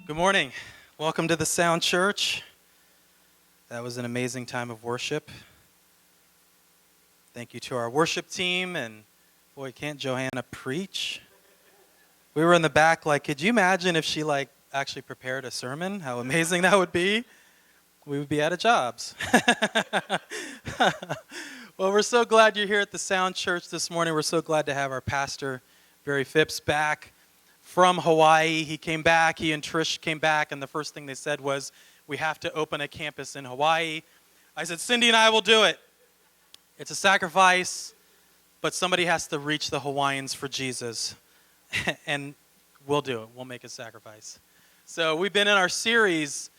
Good morning. Welcome to the Sound Church. That was an amazing time of worship. Thank you to our worship team, and boy, can't Johanna preach? We were in the back like, could you imagine if she actually prepared a sermon? How amazing that would be. We would be out of jobs. Well, we're so glad you're here at the Sound Church this morning. We're so glad to have our pastor, Barry Phipps, back from Hawaii. He came back, he and Trish came back, and the first thing they said was, we have to open a campus in Hawaii. I said, Cindy and I will do it. It's a sacrifice, but somebody has to reach the Hawaiians for Jesus, and we'll do it. We'll make a sacrifice. So we've been in our series,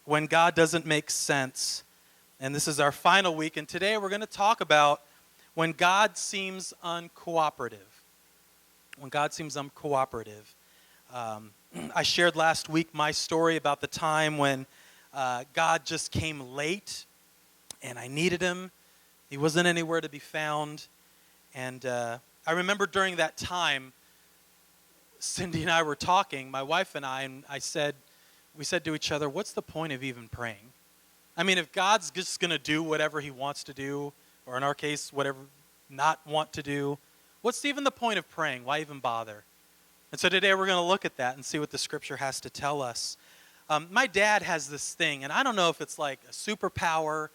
When God Doesn't Make Sense, and this is our final week, and today we're going to talk about when God seems uncooperative. When God seems uncooperative. I shared last week my story about the time when God just came late and I needed him. He wasn't anywhere to be found. And I remember during that time, Cindy and I were talking, my wife and we said to each other, what's the point of even praying? I mean, if God's just going to do whatever he wants to do, or in our case, whatever not want to do, what's even the point of praying? Why even bother? And so today we're going to look at that and see what the scripture has to tell us. My dad has this thing, and I don't know if it's like a superpower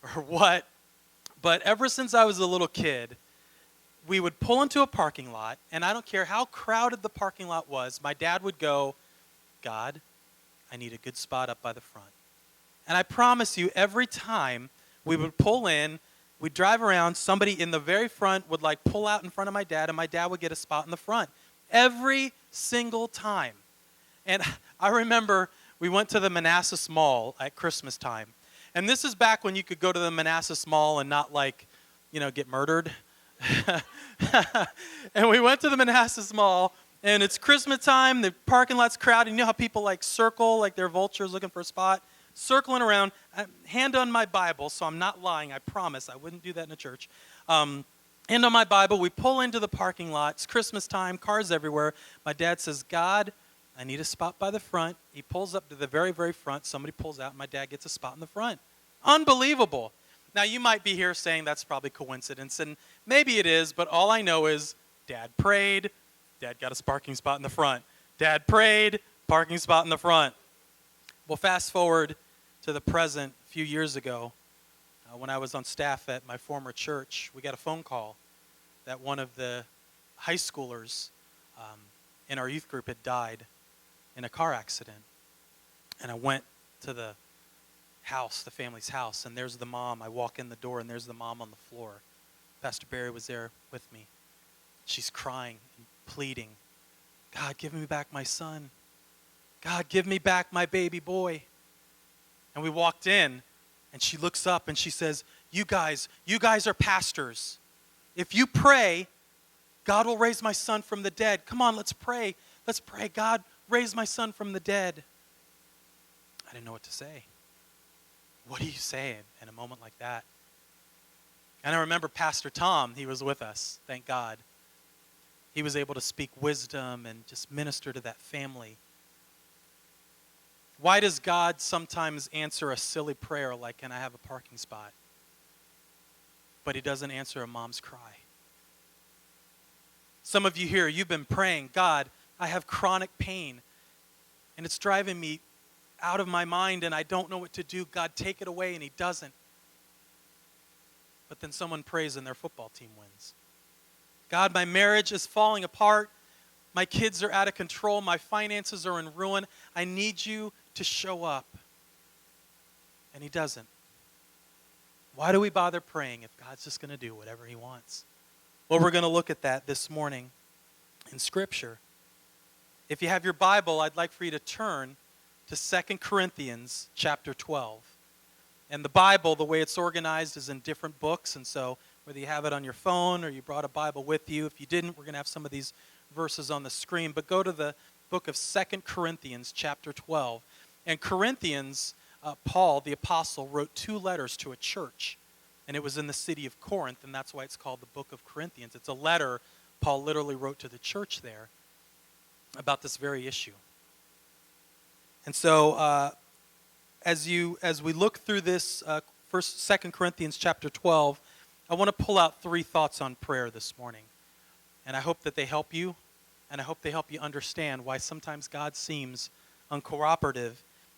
or what, but ever since I was a little kid, we would pull into a parking lot, and I don't care how crowded the parking lot was, my dad would go, God, I need a good spot up by the front. And I promise you, every time we would pull in, we'd drive around, somebody in the very front would pull out in front of my dad, and my dad would get a spot in the front. Every single time. And I remember we went to the Manassas Mall at Christmas time. And this is back when you could go to the Manassas Mall and not get murdered. And we went to the Manassas Mall, and it's Christmas time, the parking lot's crowded. You know how people circle, they're vultures looking for a spot? Circling around, hand on my Bible, so I'm not lying, I promise, I wouldn't do that in a church. Hand on my Bible, we pull into the parking lot, it's Christmas time, cars everywhere. My dad says, God, I need a spot by the front. He pulls up to the very, very front, somebody pulls out, and my dad gets a spot in the front. Unbelievable. Now you might be here saying that's probably coincidence, and maybe it is, but all I know is Dad prayed, Dad got a parking spot in the front. Dad prayed, parking spot in the front. Well, fast forward to the present, a few years ago, when I was on staff at my former church, we got a phone call that one of the high schoolers in our youth group had died in a car accident. And I went to the house, the family's house, and there's the mom. I walk in the door, and there's the mom on the floor. Pastor Barry was there with me. She's crying and pleading, God, give me back my son. God, give me back my baby boy. And we walked in, and she looks up and she says, you guys are pastors. If you pray, God will raise my son from the dead. Come on, let's pray. Let's pray. God, raise my son from the dead. I didn't know what to say. What do you say in a moment like that? And I remember Pastor Tom, he was with us, thank God. He was able to speak wisdom and just minister to that family. Why does God sometimes answer a silly prayer like, can I have a parking spot? But he doesn't answer a mom's cry. Some of you here, you've been praying, God, I have chronic pain, and it's driving me out of my mind, and I don't know what to do. God, take it away, and he doesn't. But then someone prays and their football team wins. God, my marriage is falling apart. My kids are out of control. My finances are in ruin. I need you to show up. And he doesn't. Why do we bother praying if God's just going to do whatever he wants? Well, we're going to look at that this morning in Scripture. If you have your Bible, I'd like for you to turn to 2 Corinthians chapter 12. And the Bible, the way it's organized, is in different books. And so whether you have it on your phone or you brought a Bible with you, if you didn't, we're going to have some of these verses on the screen. But go to the book of 2 Corinthians chapter 12. And Corinthians, Paul, the apostle, wrote 2 letters to a church. And it was in the city of Corinth, and that's why it's called the book of Corinthians. It's a letter Paul literally wrote to the church there about this very issue. And so as we look through this Second Corinthians chapter 12, I want to pull out 3 thoughts on prayer this morning. And I hope that they help you, and I hope they help you understand why sometimes God seems uncooperative.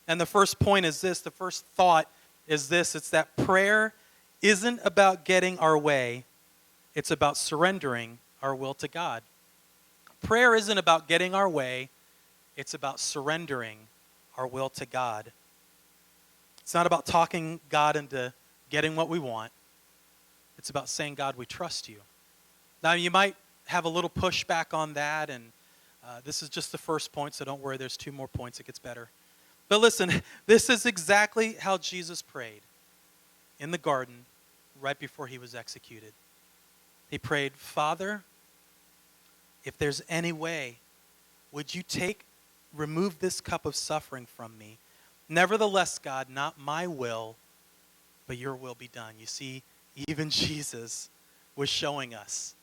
And the first point is this, the first thought is this, it's that prayer isn't about getting our way, it's about surrendering our will to God. Prayer isn't about getting our way, it's about surrendering our will to God. It's not about talking God into getting what we want. It's about saying, God, we trust you. Now, you might have a little pushback on that, and this is just the first point, so don't worry, there's 2 more points, it gets better. But listen, this is exactly how Jesus prayed in the garden right before he was executed. He prayed, Father, if there's any way, would you remove this cup of suffering from me? Nevertheless, God, not my will, but your will be done. You see, even Jesus was showing us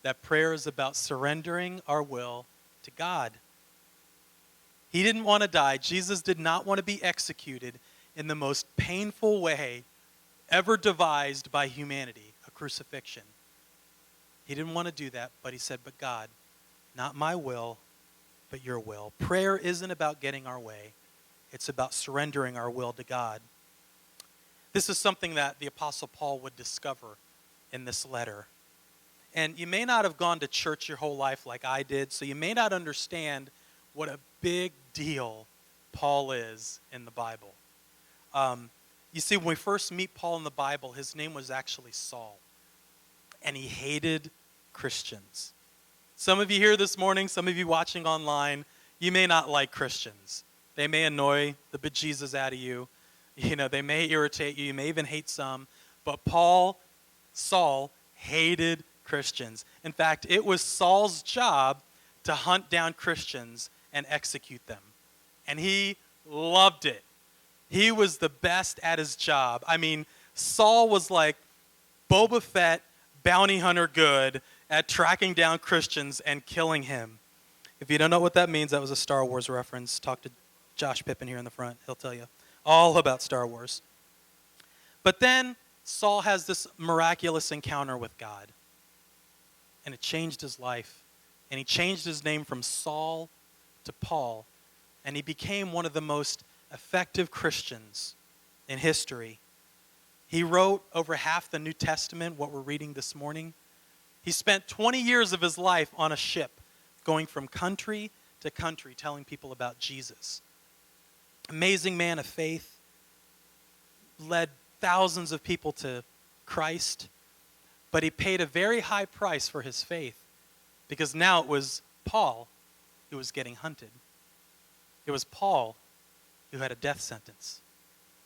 that prayer is about surrendering our will to God. He didn't want to die. Jesus did not want to be executed in the most painful way ever devised by humanity, a crucifixion. He didn't want to do that, but he said, but God, not my will, but your will. Prayer isn't about getting our way. It's about surrendering our will to God. This is something that the Apostle Paul would discover in this letter. And you may not have gone to church your whole life like I did, so you may not understand what a big deal Paul is in the Bible. You see, when we first meet Paul in the Bible, his name was actually Saul. And he hated Christians. Some of you here this morning, some of you watching online, you may not like Christians. They may annoy the bejesus out of you. You know, they may irritate you. You may even hate some. But Saul, hated Christians. In fact, it was Saul's job to hunt down Christians and execute them. And he loved it. He was the best at his job. I mean, Saul was like Boba Fett, bounty hunter good at tracking down Christians and killing him. If you don't know what that means, that was a Star Wars reference. Talk to Josh Pippin here in the front. He'll tell you all about Star Wars. But then Saul has this miraculous encounter with God. And it changed his life. And he changed his name from Saul to Paul. And he became one of the most effective Christians in history. He wrote over half the New Testament, what we're reading this morning. He spent 20 years of his life on a ship, going from country to country, telling people about Jesus. Amazing man of faith, led thousands of people to Christ, but he paid a very high price for his faith, because now it was Paul who was getting hunted. It was Paul who had a death sentence.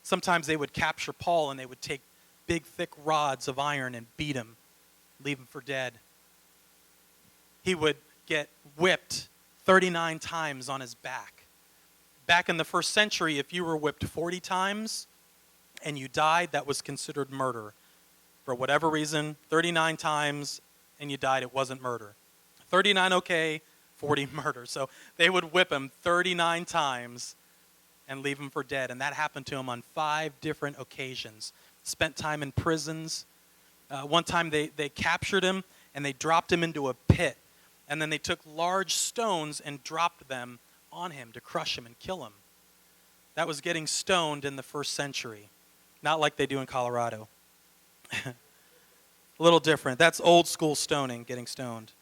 Sometimes they would capture Paul and they would take big, thick rods of iron and beat him, leave him for dead. He would get whipped 39 times on his back. Back in the first century, if you were whipped 40 times and you died, that was considered murder. For whatever reason, 39 times and you died, it wasn't murder. 39 okay, 40 murder. So they would whip him 39 times and leave him for dead. And that happened to him on 5 different occasions. Spent time in prisons. One time they captured him and they dropped him into a pit. And then they took large stones and dropped them on him to crush him and kill him. That was getting stoned in the first century. Not like they do in Colorado. A little different. That's old school stoning, getting stoned.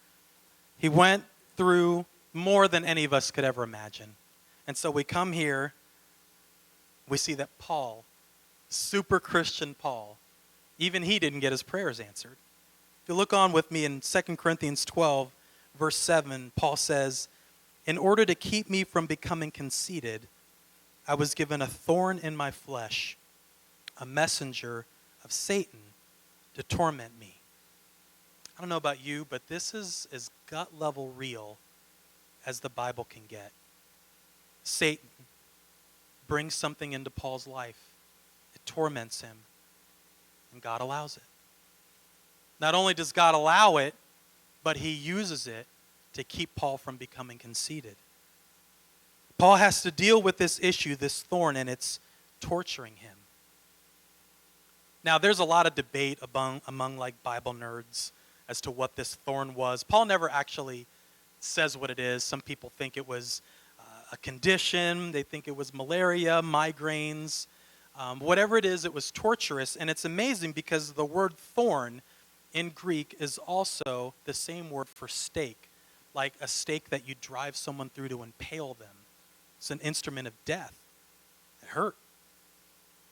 He went through more than any of us could ever imagine. And so we come here, we see that Paul, super Christian Paul, even he didn't get his prayers answered. If you look on with me in 2 Corinthians 12, verse 7, Paul says, "In order to keep me from becoming conceited, I was given a thorn in my flesh, a messenger of Satan to torment me." I don't know about you, but this is as gut-level real as the Bible can get. Satan brings something into Paul's life. It torments him, and God allows it. Not only does God allow it, but he uses it to keep Paul from becoming conceited. Paul has to deal with this issue, this thorn, and it's torturing him. Now, there's a lot of debate among like Bible nerds as to what this thorn was. Paul never actually says what it is. Some people think it was a condition. They think it was malaria, migraines. Whatever it is, it was torturous. And it's amazing because the word thorn in Greek is also the same word for stake, like a stake that you drive someone through to impale them. It's an instrument of death. It hurt.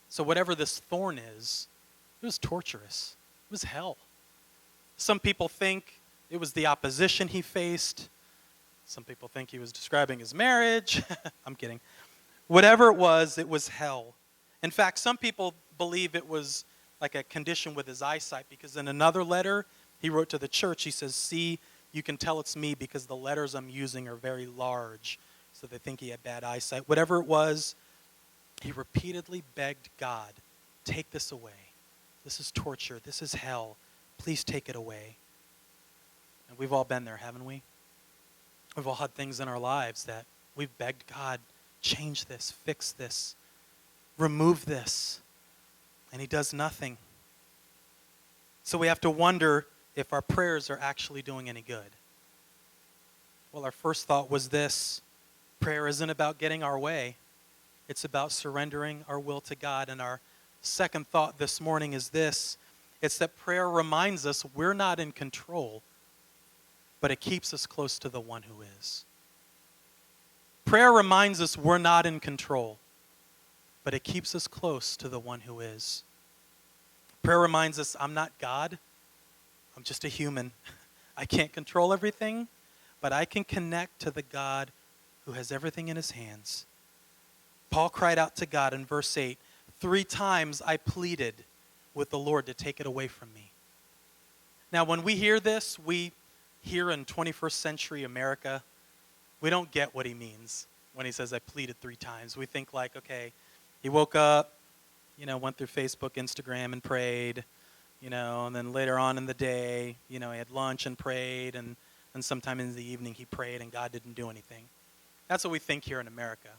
So whatever this thorn is, it was torturous. It was hell. Some people think it was the opposition he faced. Some people think he was describing his marriage. I'm kidding. Whatever it was hell. In fact, some people believe it was like a condition with his eyesight, because in another letter he wrote to the church, he says, "See, you can tell it's me because the letters I'm using are very large." So they think he had bad eyesight. Whatever it was, he repeatedly begged God, "Take this away. This is torture. This is hell. Please take it away." And we've all been there, haven't we? We've all had things in our lives that we've begged God, "Change this, fix this, remove this." And he does nothing. So we have to wonder if our prayers are actually doing any good. Well, our first thought was this: prayer isn't about getting our way. It's about surrendering our will to God. And our second thought this morning is this: it's that prayer reminds us we're not in control, but it keeps us close to the one who is. Prayer reminds us we're not in control, but it keeps us close to the one who is. Prayer reminds us I'm not God. I'm just a human. I can't control everything, but I can connect to the God who has everything in his hands. Paul cried out to God in verse 8, "3 times I pleaded with the Lord to take it away from me." Now, when we hear this, we here in 21st century America, we don't get what he means when he says, "I pleaded 3 times." We think like, okay, he woke up, went through Facebook, Instagram, and prayed, and then later on in the day, he had lunch and prayed, and sometime in the evening he prayed and God didn't do anything. That's what we think here in America.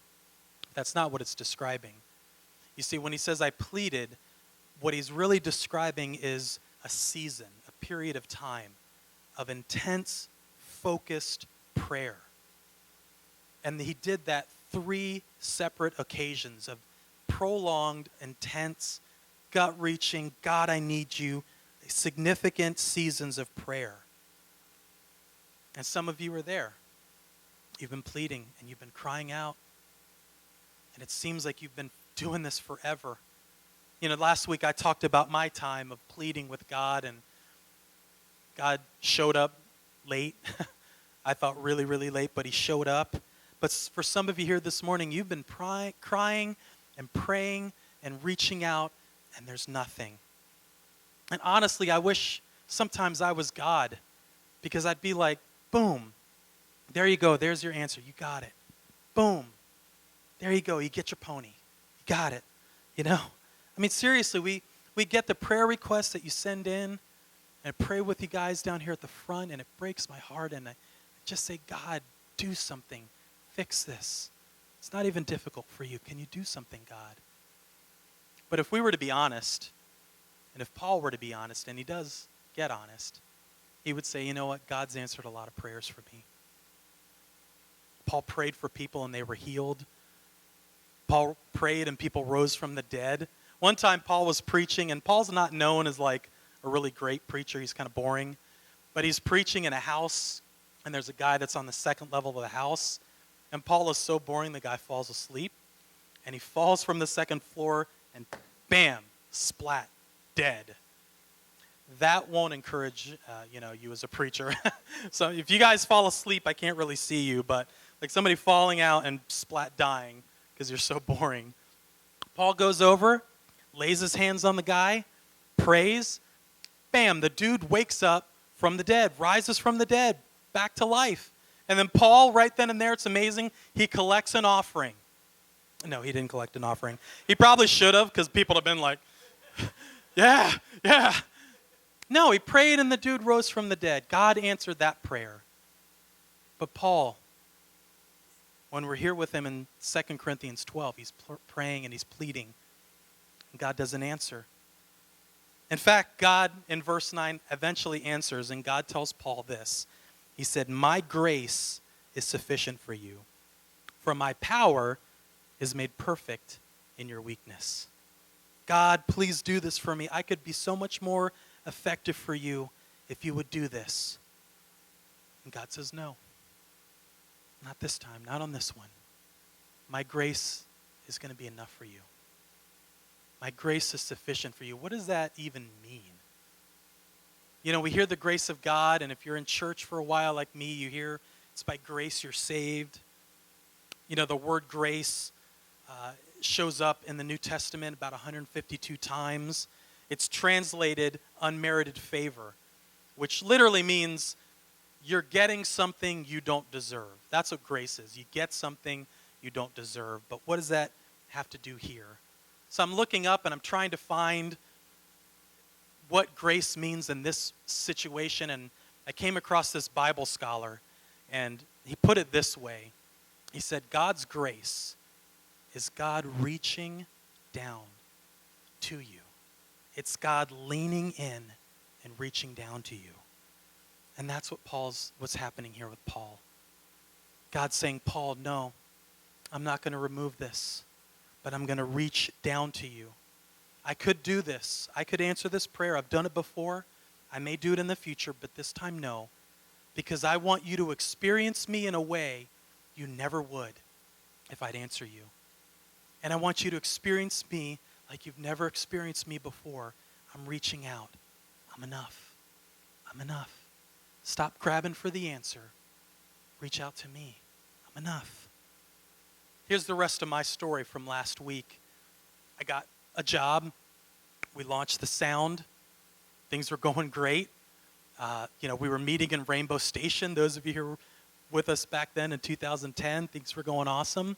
That's not what it's describing. You see, when he says, "I pleaded," what he's really describing is a season, a period of time of intense, focused prayer. And he did that 3 separate occasions of prolonged, intense, gut-wrenching, "God, I need you," significant seasons of prayer. And some of you are there. You've been pleading and you've been crying out. And it seems like you've been doing this forever. Last week I talked about my time of pleading with God, and God showed up late. I thought really, really late, but he showed up. But for some of you here this morning, you've been crying and praying and reaching out, and there's nothing. And honestly, I wish sometimes I was God, because I'd be like, boom, there you go, there's your answer, you got it. Boom, there you go, you get your pony, you got it. Seriously, we get the prayer requests that you send in, and I pray with you guys down here at the front, and it breaks my heart, and I just say, "God, do something, fix this. It's not even difficult for you. Can you do something, God?" But if we were to be honest, and if Paul were to be honest, and he does get honest, he would say, "You know what? God's answered a lot of prayers for me." Paul prayed for people and they were healed. Paul prayed and people rose from the dead. One time Paul was preaching, and Paul's not known as like a really great preacher. He's kind of boring. But he's preaching in a house, and there's a guy that's on the 2nd level of the house. And Paul is so boring, the guy falls asleep. And he falls from the 2nd floor, and bam, splat, dead. That won't encourage, you as a preacher. So if you guys fall asleep, I can't really see you. But like somebody falling out and splat dying because you're so boring. Paul goes over, lays his hands on the guy, prays. Bam, the dude wakes up from the dead, rises from the dead, back to life. And then Paul, right then and there, it's amazing, he collects an offering. No, he didn't collect an offering. He probably should have, because people have been like, yeah. No, he prayed and the dude rose from the dead. God answered that prayer. But Paul, When we're here with him in 2 Corinthians 12, he's praying and he's pleading. And God doesn't answer. In fact, God, in verse 9, eventually answers, and God tells Paul this. He said, "My grace is sufficient for you, for my power is made perfect in your weakness." God, please do this for me. I could be so much more effective for you if you would do this. And God says, no, not this time, not on this one. My grace is going to be enough for you. My grace is sufficient for you. What does that even mean? You know, we hear the grace of God, and if you're in church for a while like me, you hear it's by grace you're saved. You know, the word grace shows up in the New Testament about 152 times. It's translated unmerited favor, which literally means you're getting something you don't deserve. That's what grace is. You get something you don't deserve. But what does that have to do here? So I'm looking up and I'm trying to find what grace means in this situation, and I came across this Bible scholar, and he put it this way. He said, God's grace is God reaching down to you. It's God leaning in and reaching down to you. And that's what's happening here with Paul. God's saying, Paul, no, I'm not going to remove this, but I'm going to reach down to you. I could do this. I could answer this prayer. I've done it before. I may do it in the future, but this time, no. Because I want you to experience me in a way you never would if I'd answer you. And I want you to experience me like you've never experienced me before. I'm reaching out. I'm enough. I'm enough. Stop grabbing for the answer. Reach out to me. I'm enough. Here's the rest of my story from last week. I got a job. We launched the sound. Things were going great. We were meeting in Rainbow Station. Those of you who were with us back then in 2010, things were going awesome.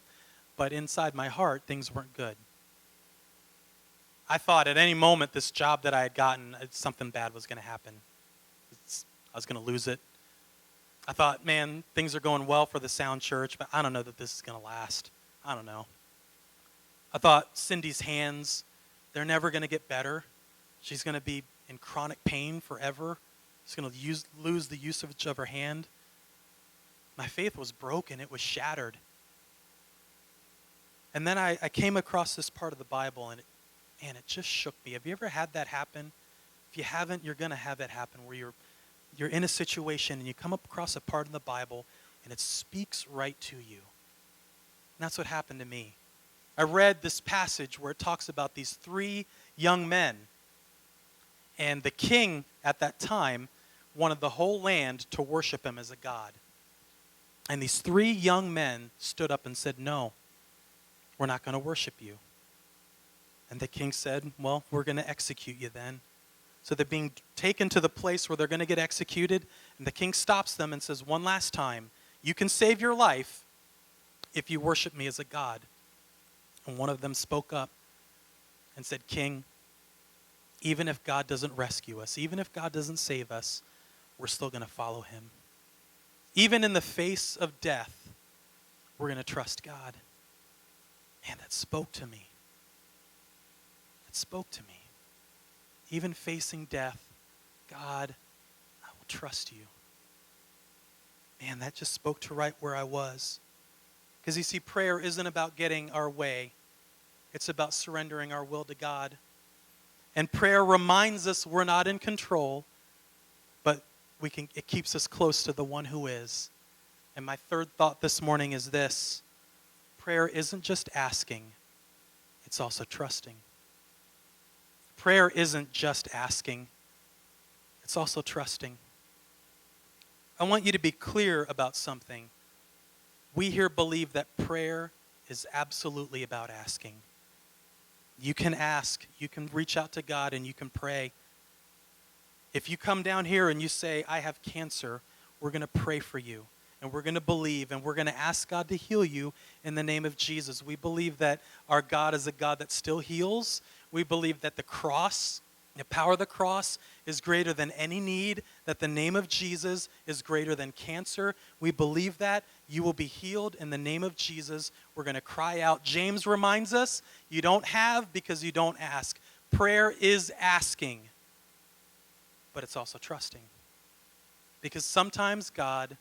But inside my heart, things weren't good. I thought at any moment this job that I had gotten, something bad was going to happen. I was going to lose it. I thought, man, things are going well for the Sound Church, but I don't know that this is going to last. I don't know. I thought Cindy's hands, they're never going to get better. She's going to be in chronic pain forever. She's going to lose the usage of her hand. My faith was broken. It was shattered. And then I came across this part of the Bible, and it just shook me. Have you ever had that happen? If you haven't, you're going to have that happen, where you're in a situation and you come across a part in the Bible and it speaks right to you. And that's what happened to me. I read this passage where it talks about these 3 young men. And the king at that time wanted the whole land to worship him as a god. And these 3 young men stood up and said, no, we're not going to worship you. And the king said, well, we're going to execute you then. So they're being taken to the place where they're going to get executed. And the king stops them and says, one last time, you can save your life if you worship me as a god. And one of them spoke up and said, King, even if God doesn't rescue us, even if God doesn't save us, we're still going to follow him. Even in the face of death, we're going to trust God. Man, that spoke to me. It spoke to me. Even facing death, God, I will trust you. Man, that just spoke to right where I was. Because you see, prayer isn't about getting our way. It's about surrendering our will to God. And prayer reminds us we're not in control, but it keeps us close to the one who is. And my third thought this morning is this. Prayer isn't just asking, it's also trusting. Prayer isn't just asking, it's also trusting. I want you to be clear about something. We here believe that prayer is absolutely about asking. You can ask, you can reach out to God, and you can pray. If you come down here and you say, I have cancer, we're going to pray for you. And we're going to believe, and we're going to ask God to heal you in the name of Jesus. We believe that our God is a God that still heals. We believe that the cross, the power of the cross, is greater than any need, that the name of Jesus is greater than cancer. We believe that. You will be healed in the name of Jesus. We're going to cry out. James reminds us, you don't have because you don't ask. Prayer is asking, but it's also trusting. Because sometimes God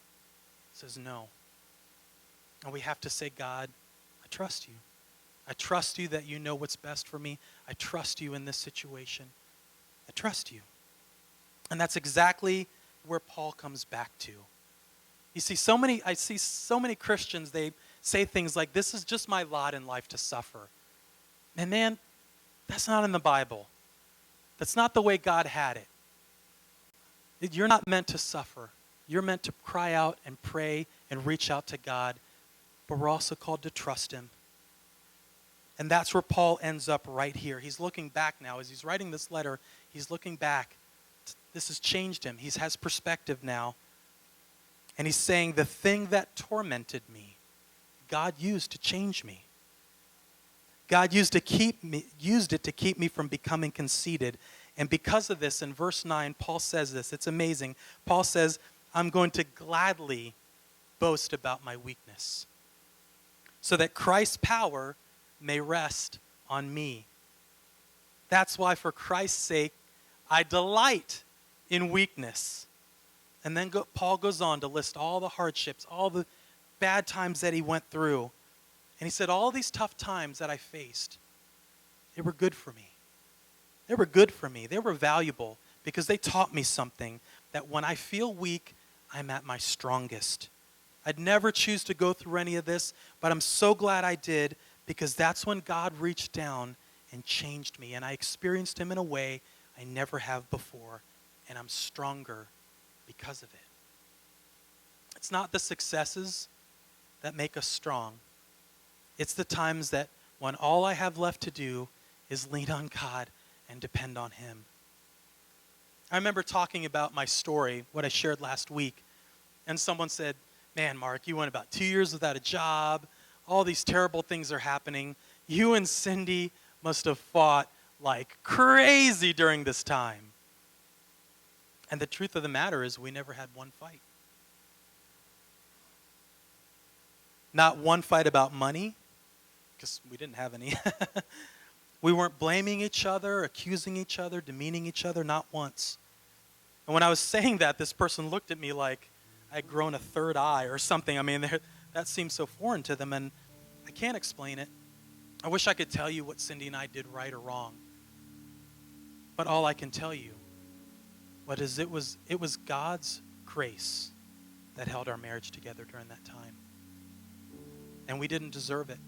says no. And we have to say, God, I trust you. I trust you that you know what's best for me. I trust you in this situation. I trust you. And that's exactly where Paul comes back to. You see, I see so many Christians, they say things like, this is just my lot in life to suffer. And man, that's not in the Bible. That's not the way God had it. You're not meant to suffer. You're meant to cry out and pray and reach out to God, but we're also called to trust him. And that's where Paul ends up right here. He's looking back now. As he's writing this letter, he's looking back. This has changed him. He has perspective now. And he's saying, the thing that tormented me, God used to change me. God used it to keep me from becoming conceited. And because of this, in verse 9, Paul says this. It's amazing. Paul says, I'm going to gladly boast about my weakness, so that Christ's power may rest on me. That's why, for Christ's sake, I delight in weakness. And then Paul goes on to list all the hardships, all the bad times that he went through. And he said, all these tough times that I faced, they were good for me. They were good for me. They were valuable because they taught me something, that when I feel weak, I'm at my strongest. I'd never choose to go through any of this, but I'm so glad I did, because that's when God reached down and changed me. And I experienced him in a way I never have before. And I'm stronger because of it. It's not the successes that make us strong. It's the times that when all I have left to do is lean on God and depend on him. I remember talking about my story, what I shared last week, and someone said, man, Mark, you went about 2 years without a job. All these terrible things are happening. You and Cindy must have fought like crazy during this time. And the truth of the matter is, we never had one fight. Not one fight about money, because we didn't have any. We weren't blaming each other, accusing each other, demeaning each other, not once. And when I was saying that, this person looked at me like I'd grown a third eye or something. I mean, that seemed so foreign to them, and I can't explain it. I wish I could tell you what Cindy and I did right or wrong. But all I can tell you, it was God's grace that held our marriage together during that time. And we didn't deserve it.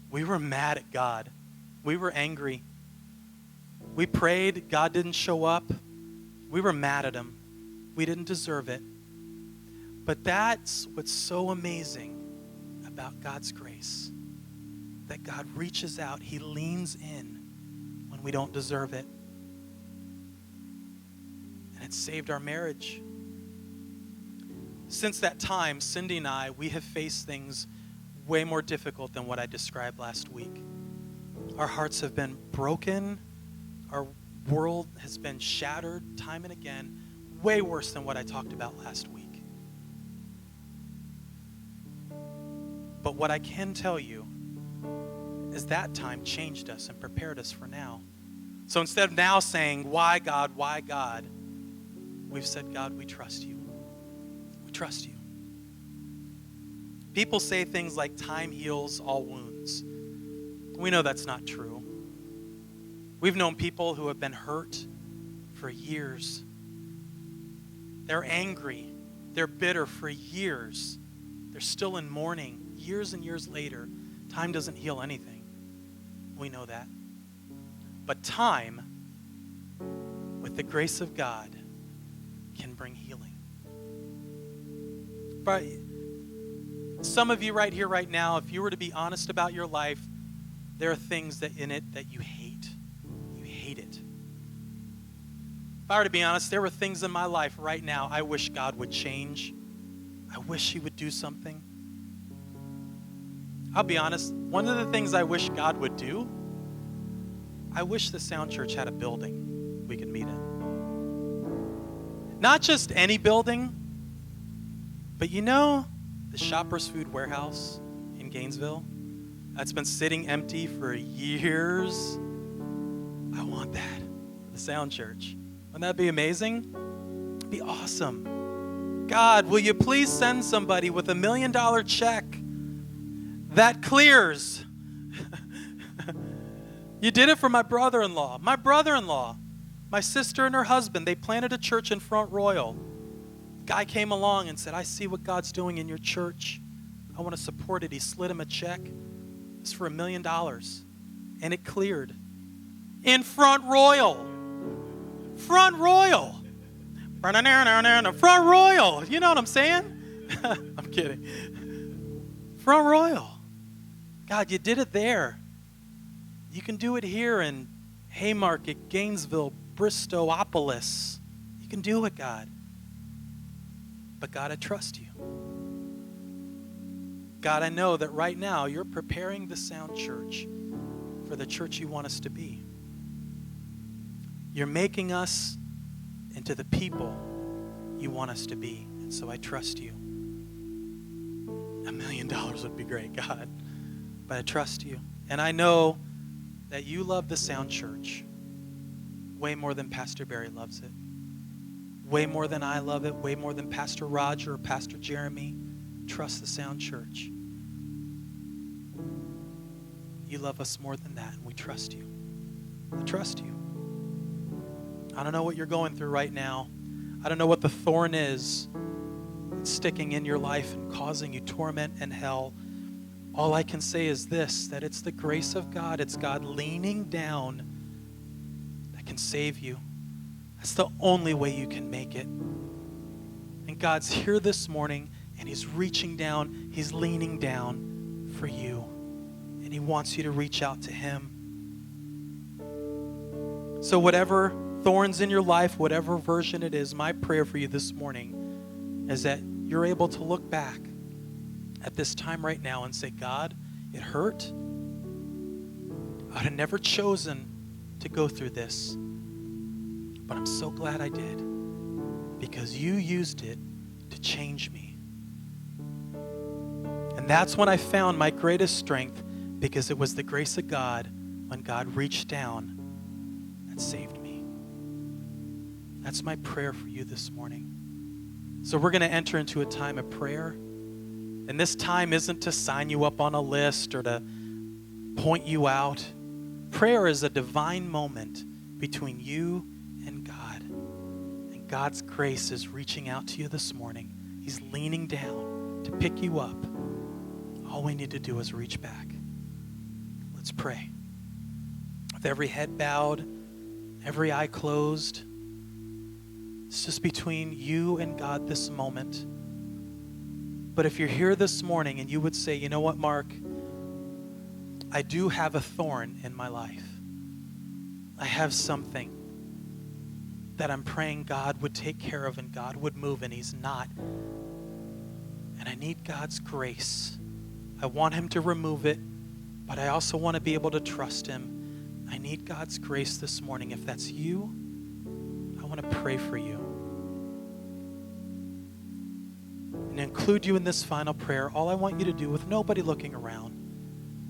We were mad at God. We were angry. We prayed, God didn't show up. We were mad at him. We didn't deserve it. But that's what's so amazing about God's grace. That God reaches out, he leans in when we don't deserve it. And it saved our marriage. Since that time, Cindy and I, we have faced things way more difficult than what I described last week. Our hearts have been broken. Our world has been shattered time and again, way worse than what I talked about last week. But what I can tell you is that time changed us and prepared us for now. So instead of now saying, why God, we've said, God, we trust you. We trust you. People say things like time heals all wounds. We know that's not true. We've known people who have been hurt for years. They're angry. They're bitter for years. They're still in mourning years and years later. Time doesn't heal anything. We know that. But time, with the grace of God, can bring healing. But some of you right here, right now, if you were to be honest about your life, there are things that in it that you hate. You hate it. If I were to be honest, there were things in my life right now I wish God would change. I wish he would do something. I'll be honest, one of the things I wish God would do, I wish the Sound Church had a building we could meet in. Not just any building, but the Shoppers Food Warehouse in Gainesville, that's been sitting empty for years. I want that. The Sound Church. Wouldn't that be amazing? It'd be awesome. God, will you please send somebody with $1 million check that clears? You did it for my brother-in-law. My sister and her husband, they planted a church in Front Royal. Guy came along and said, I see what God's doing in your church. I want to support it. He slid him a check. It's for $1 million. And it cleared. In Front Royal. Front Royal. Front Royal. You know what I'm saying? I'm kidding. Front Royal. God, you did it there. You can do it here in Haymarket, Gainesville, Bristolopolis. You can do it, God. But God, I trust you. God, I know that right now you're preparing the Sound Church for the church you want us to be. You're making us into the people you want us to be. And so I trust you. $1 million would be great, God. But I trust you. And I know that you love the Sound Church way more than Pastor Barry loves it. Way more than I love it. Way more than Pastor Roger or Pastor Jeremy. Trust the Sound Church. You love us more than that, and we trust you. I trust you. I don't know what you're going through right now. I don't know what the thorn is that's sticking in your life and causing you torment and hell. All I can say is this, that it's the grace of God. It's God leaning down that can save you. That's the only way you can make it. And God's here this morning, and he's reaching down. He's leaning down for you. And he wants you to reach out to him. So whatever thorns in your life, whatever version it is, my prayer for you this morning is that you're able to look back at this time right now and say, God, it hurt. I'd have never chosen to go through this, but I'm so glad I did because you used it to change me. And that's when I found my greatest strength, because it was the grace of God when God reached down and saved me. That's my prayer for you this morning. So we're going to enter into a time of prayer. And this time isn't to sign you up on a list or to point you out. Prayer is a divine moment between you and God. And God's grace is reaching out to you this morning. He's leaning down to pick you up. All we need to do is reach back. Let's pray. With every head bowed, every eye closed, it's just between you and God this moment. But if you're here this morning and you would say, you know what, Mark, I do have a thorn in my life. I have something that I'm praying God would take care of and God would move, and he's not. And I need God's grace. I want him to remove it, but I also want to be able to trust him. I need God's grace this morning. If that's you, I want to pray for you. And include you in this final prayer. All I want you to do, with nobody looking around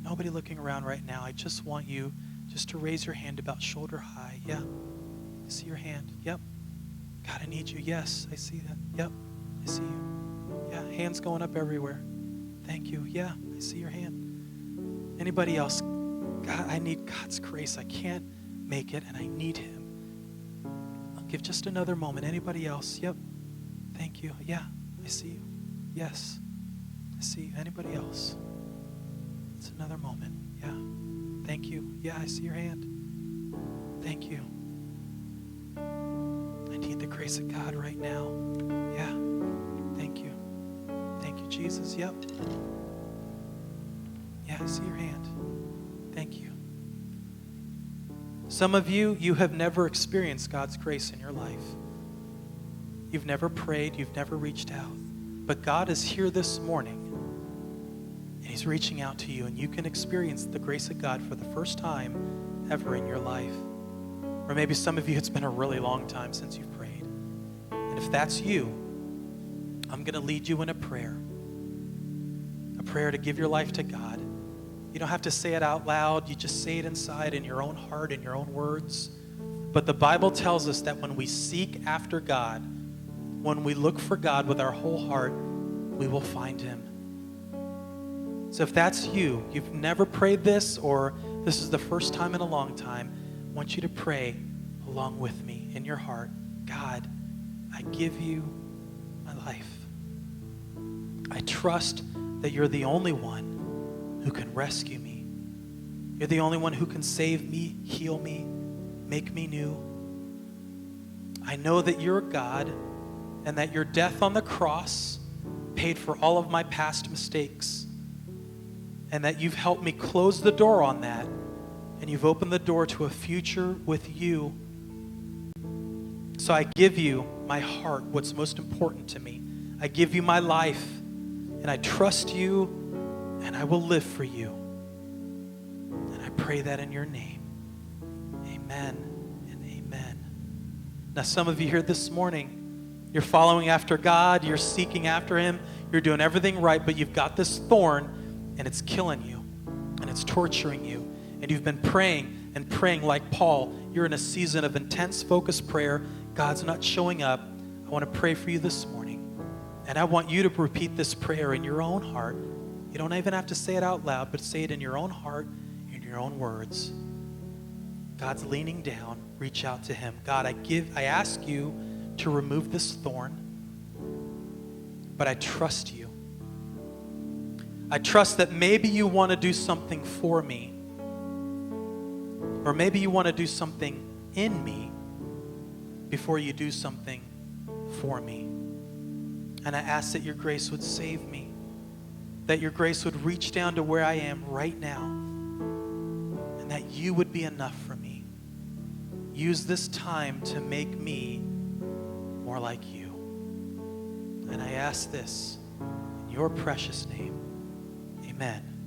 right now, I just want you just to raise your hand about shoulder high. Yeah, I see your hand. Yep. God, I need you. Yes, I see that. Yep, I see you. Yeah, hands going up everywhere. Thank you. Yeah, I see your hand. Anybody else? God, I need God's grace. I can't make it, and I need him. I'll give just another moment. Anybody else? Yep. Thank you. Yeah, I see you. Yes, I see you. Anybody else? It's another moment. Yeah. Thank you. Yeah, I see your hand. Thank you. I need the grace of God right now. Yeah. Thank you. Thank you, Jesus. Yep. Yeah, I see your hand. Thank you. Some of you, you have never experienced God's grace in your life. You've never prayed. You've never reached out. But God is here this morning, and he's reaching out to you, and you can experience the grace of God for the first time ever in your life. Or maybe some of you, it's been a really long time since you've prayed. And if that's you, I'm going to lead you in a prayer. prayer to give your life to God. You don't have to say it out loud. You just say it inside in your own heart, in your own words. But the Bible tells us that when we seek after God, when we look for God with our whole heart, we will find him. So if that's you, you've never prayed this, or this is the first time in a long time, I want you to pray along with me in your heart. God, I give you my life. I trust that you're the only one who can rescue me. You're the only one who can save me, heal me, make me new. I know that you're God and that your death on the cross paid for all of my past mistakes, and that you've helped me close the door on that, and you've opened the door to a future with you. So I give you my heart, what's most important to me. I give you my life, and I trust you, and I will live for you. And I pray that in your name. Amen and amen. Now, some of you here this morning, you're following after God, you're seeking after him, you're doing everything right, but you've got this thorn, and it's killing you, and it's torturing you. And you've been praying and praying like Paul. You're in a season of intense focused prayer. God's not showing up. I want to pray for you this morning. And I want you to repeat this prayer in your own heart. You don't even have to say it out loud, but say it in your own heart, in your own words. God's leaning down. Reach out to him. God, I ask you to remove this thorn, but I trust you. I trust that maybe you want to do something for me, or maybe you want to do something in me before you do something for me. And I ask that your grace would save me, that your grace would reach down to where I am right now, and that you would be enough for me. Use this time to make me more like you. And I ask this in your precious name. Amen.